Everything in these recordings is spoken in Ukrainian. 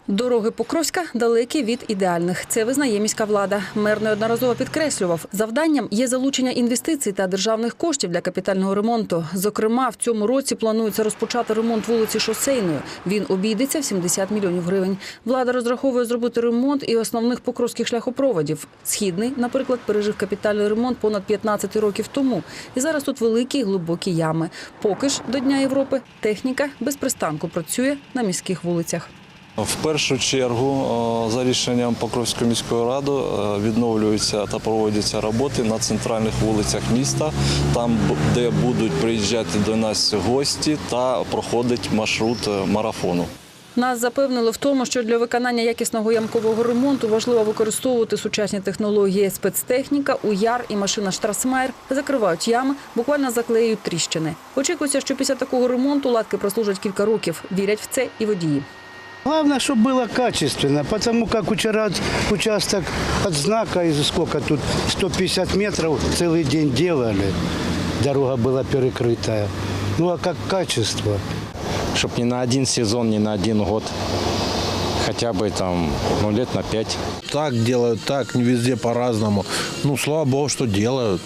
Дороги Покровська далекі від ідеальних. Це визнає міська влада. Мер неодноразово підкреслював, завданням є залучення інвестицій та державних коштів для капітального ремонту. Зокрема, в цьому році планується розпочати ремонт вулиці Шосейної. Він обійдеться в 70 мільйонів гривень. Влада розраховує зробити ремонт і основних покровських шляхопроводів. Східний, наприклад, пережив капітальний ремонт понад 15 років тому. І зараз тут великі і глибокі ями. Поки ж до Дня Європи техніка без пристанку працює на міських вулицях. В першу чергу, за рішенням Покровської міської ради, відновлюються та проводяться роботи на центральних вулицях міста, там, де будуть приїжджати до нас гості та проходить маршрут марафону. Нас запевнили в тому, що для виконання якісного ямкового ремонту важливо використовувати сучасні технології. Спецтехніка, УЯР і машина Штрасмайер закривають ями, буквально заклеюють тріщини. Очікується, що після такого ремонту латки прослужать кілька років. Вірять в це і водії. Главное, чтобы было качественно, потому как участок от знака, и сколько тут, 150 метров целый день делали, дорога была перекрытая. Ну а как качество? Чтобы не на один сезон, не на один год, хотя бы там, лет на 5. Так делают, так, не везде по-разному. Ну, слава богу, что делают.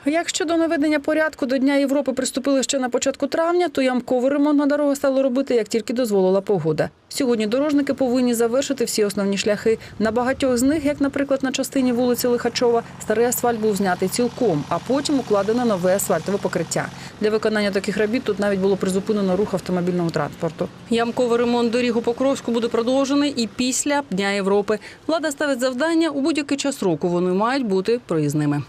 Як щодо наведення порядку до Дня Європи приступили ще на початку травня, то ямковий ремонт на дорогах стали робити, як тільки дозволила погода. Сьогодні дорожники повинні завершити всі основні шляхи. На багатьох з них, як, наприклад, на частині вулиці Лихачова, старий асфальт був знятий цілком, а потім укладено нове асфальтове покриття. Для виконання таких робіт тут навіть було призупинено рух автомобільного транспорту. Ямковий ремонт доріг у Покровську буде продовжений і після Дня Європи. Влада ставить завдання, у будь-який час року вони мають бути проїзними.